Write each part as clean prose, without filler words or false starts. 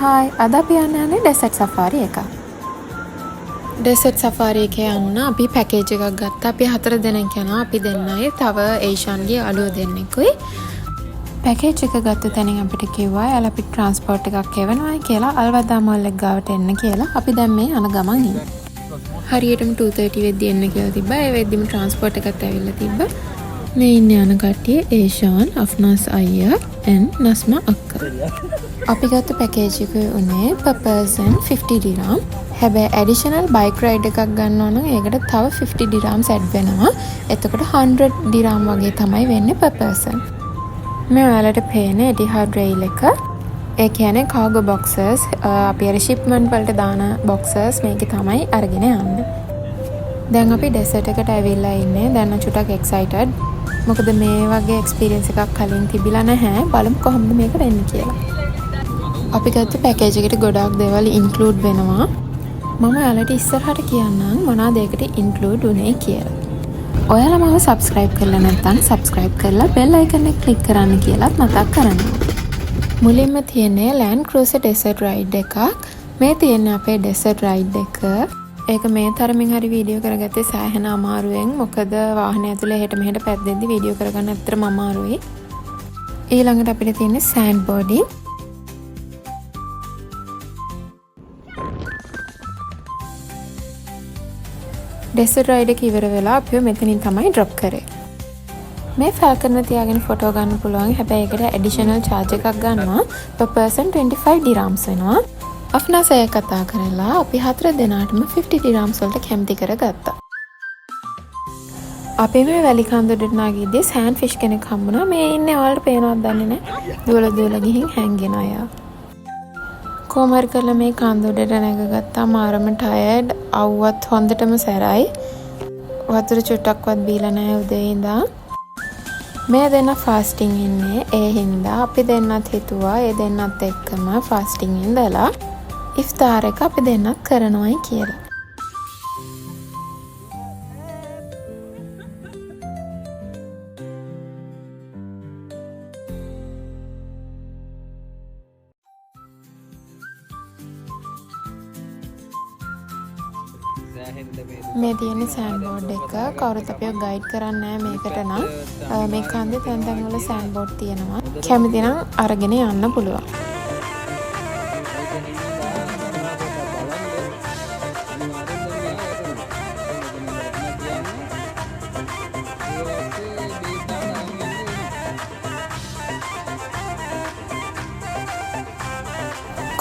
Hi අද අපි යන්නේ ඩෙසර්ට් සෆාරි එක. ඩෙසර්ට් සෆාරි එකේ යන්න අපි පැකේජ් එකක් ගත්තා. අපි 4 දෙනෙක් යනවා. අපි දෙන්නයි තව ඒෂාන්ගේ අලුව දෙන්නෙකුයි. පැකේජ් එක ගත්ත තැනින් අපිට කිව්වා යාලා අපි ට්‍රාන්ස්පෝර්ට් එකක් එවනවායි කියලා අල්වදා මෝල් එක ගාවට එන්න කියලා. අපි දැන් මේ යන ගමන් ඉන්නේ. හරියටම 2:30 වෙද්දි එන්න කියලා තිබ්බා. ඒ වෙද්දිම ට්‍රාන්ස්පෝර්ට් එකත් ඇවිල්ලා තිබ්බා. මේ ඉන්නේ යන කට්ටිය ඒෂාන්, අෆ්නාස් අයියා and නස්මා අක්කා. අපි ගත්ත පැකේජ් එක උනේ per person 50 dirham. හැබැයි ඇඩිෂනල් බයික් රයිඩ් එකක් ගන්නවා නම් ඒකට තව 50 dirhams ඇඩ් වෙනවා. එතකොට 100 dirham වගේ තමයි වෙන්නේ per person. මේ ඔයාලට පේන Etihad rail එක. ඒ කියන්නේ cargo boxes අපි අර shipment වලට දාන boxes මේකේ තමයි අරගෙන යන්නේ. දැන් අපි ඩෙසර්ට් එකට ඇවිල්ලා ඉන්නේ. දැන් චුට්ටක් excited. මොකද මේ වගේ එක්ස්පීරියන්ස් එකක් කලින් තිබිලා නැහැ. බලමු කොහොමද මේක වෙන්නේ කියලා. අපි ගත්ත පැකේජ් එකට ගොඩාක් දේවල් ඉන්ක්ලූඩ් වෙනවා. මම ඔයාලට ඉස්සරහට කියන්නම් මොනවාද ඒකට ඉන්ක්ලූඩ් උනේ කියලා. ඔයාලා මාව subscribe කරලා නැත්නම් subscribe කරලා bell icon එක click කරන්න කියලාත් මතක් කරනවා. මුලින්ම තියෙන්නේ Land Cruiser Desert Ride එකක්. මේ තියෙන්නේ අපේ desert ride එක. ඒක මේ තරමින් හරි වීඩියෝ කරගත්තේ සෑහෙන අමාරුවෙන්. මොකද වාහනය ඇතුලේ එහෙට මෙහෙට පැද්දෙද්දි වීඩියෝ කරගන්න ඇත්තටම අමාරුයි. ඊළඟට අපිට තියෙන්නේ sand boarding. ඩෙසර්ට් රයිඩ් එක ඉවර වෙලා අපිව මෙතනින් තමයි ඩ්‍රොප් කරේ. මේ ෆැල්කන් එක තියාගෙන ෆොටෝ ගන්න පුළුවන්. හැබැයි ඒකට ඇඩිෂනල් charge එකක් ගන්නවා. per person 25 dirhams වෙනවා. අෆ්නාස් අය කතා කරලා අපි 4 දෙනාටම 50 dirhams වලට කැමති කරගත්තා. අපි මේ වැලි කන්දරට නාගිද්දී සෑන්ඩ් ෆිෂ් කෙනෙක් හම්බුණා. මේ ඉන්නේ ඔයාලට පේනවද දන්නේ නැහැ. දුවලා ගිහින් හැංගෙන අය. කොහොම හරි කරලා මේ කන්දරට නැගගත්තා. මාරම ටයර්ඩ්. අවුවත් හොඳටම සැරයි. වතුර චුට්ටක්වත් බීලා නැහැ උදේ ඉඳන්. මේ දෙන්න ෆාස්ටිං ඉන්නේ. ඒ හින්දා අපි දෙන්නත් හිතුවා ඒ දෙන්නත් එක්කම ෆාස්ටිං ඉඳලා ඉෆ්තාර් එක අපි දෙන්නත් කරනවායි කියලා. මේ තියෙන සෑන්ඩ් බෝඩ් එක. කවුරුත් අපිව ගයිඩ් කරන්නේ නැහැ මේකට නම්. මේ කන්දේ තැන් තැන් වල සෑන්ඩ් බෝඩ් තියෙනවා. කැමති නම් අරගෙන යන්න පුළුවන්.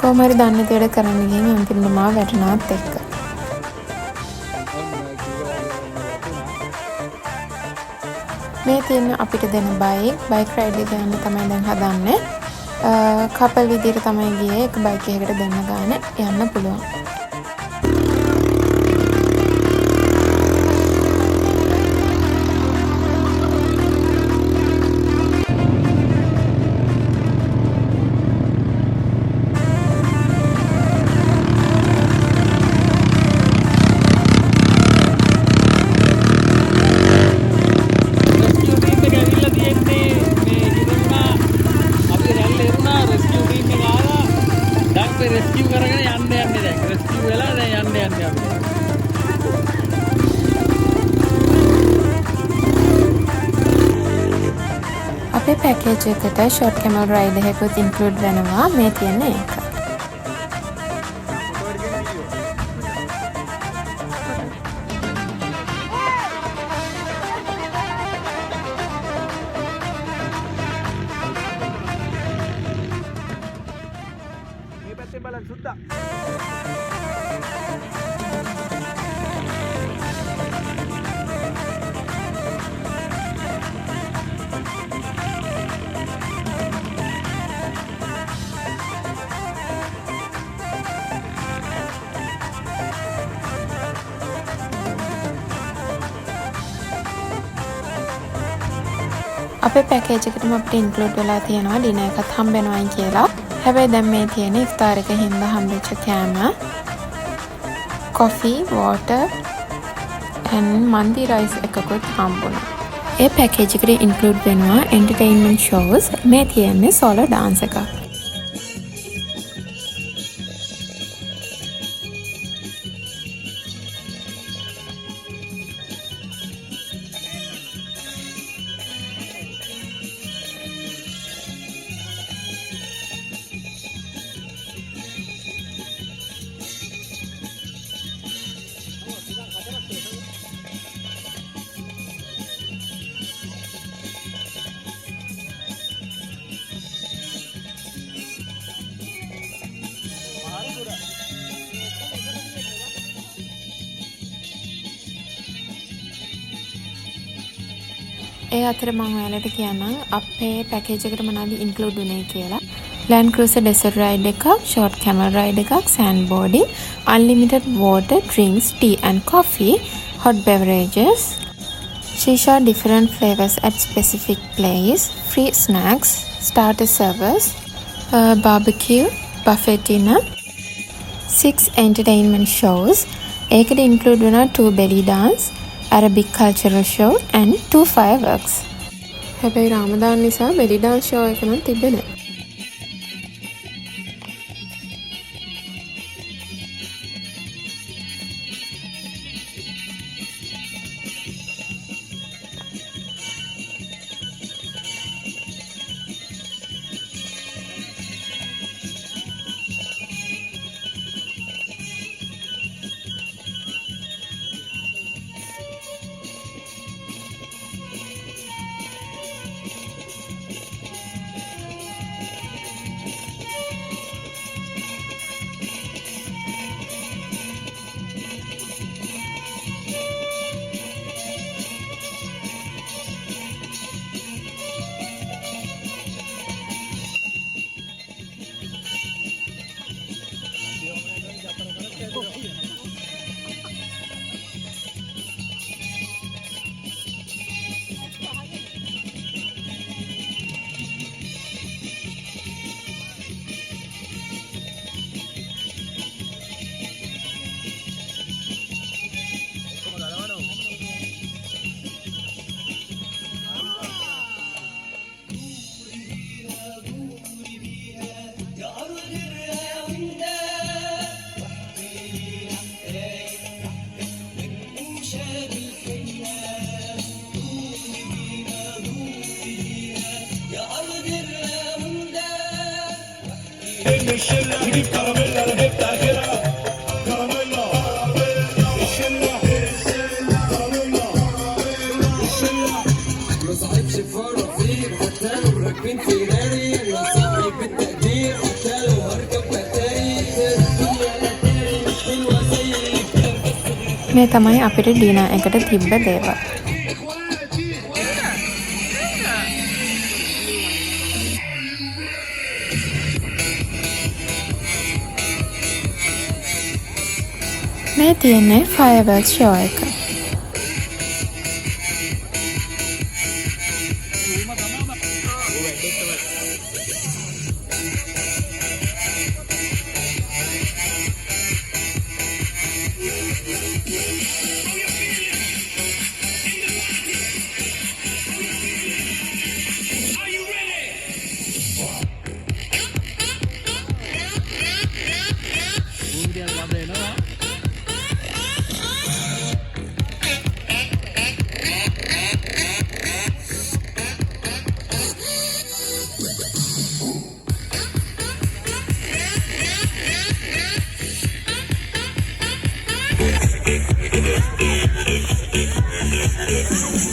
කොහොම හරි දන්නේ දෙයක් කරන්න ගිහින් අන්තිමට මාව වැටුණාත් එක්ක. මේ තියෙන අපිට දෙන බයික් රයිඩ් එක යන්න තමයි දැන් හදන්නේ. කපල් විදියට තමයි ගියේ. එක බයික් එකකට දෙන්න ගන්න යන්න පුළුවන්. අපේ පැකේජ් එකට ෂොට් කැමල් රයිඩ් එකකුත් ඉන්ක්ලූඩ් වෙනවා. මේ තියෙන එක. මේ පැත්තේ බලන්න සුද්දා. අපේ පැකේජ් එකටම අපිට ඉන්ක්ලූඩ් වෙලා තියෙනවා ඩිනර් එකත් හම්බ වෙනවායි කියලා. හැබැයි දැන් මේ තියෙන ඉෆ්තාර් එක හින්දා හම්බෙච්ච කෑම coffee, water and mandi rice එකකුත් හම්බුණා. ඒ පැකේජ් එකට ඉන්ක්ලූඩ් වෙනවා entertainment shows. මේ තියෙන්නේ solo dance එකක්. ඒ අතර මම ඔයාලට කියන්නම් අපේ පැකේජ් එකට මොනවද ඉන්ක්ලූඩ් වුනේ කියලා. Land Cruiser Desert Ride එකක්, Short Camel Ride එකක්, Sandboarding, Unlimited Water, Drinks, Tea and Coffee, Hot Beverages, Shisha different flavors at specific place, free snacks, starter service, barbecue, buffet dinner, 6 entertainment shows. ඒකට include වෙනවා 2 belly dance, Arabic cultural show and 2 fireworks. හැබැයි රාමදාන් නිසා belly dance show එක නම් තිබෙන්නේ නැහැ. මේ තමයි අපිට ඩිනර් එකට තිබ්බ දේවල්. මේ තියෙන්නේ fireworks show එක.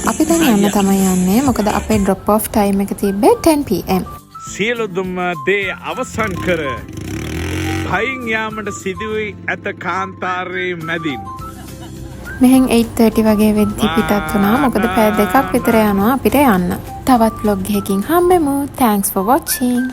අපි දැන් යන්න තමයි යන්නේ මොකද අපේ drop off time එක තිබ්බේ 10 pm. සියලු දුම් දේ අවසන් කර පයින් යාමට සිදුවී ඇත කාන්තාරයේ මැදින්. මෙහෙන් 8:30 වගේ වෙද්දි පිටත් වුණා මොකද පැය දෙකක් විතර යනවා අපිට යන්න. තවත් vlog එකකින් හම්බෙමු. Thanks for watching.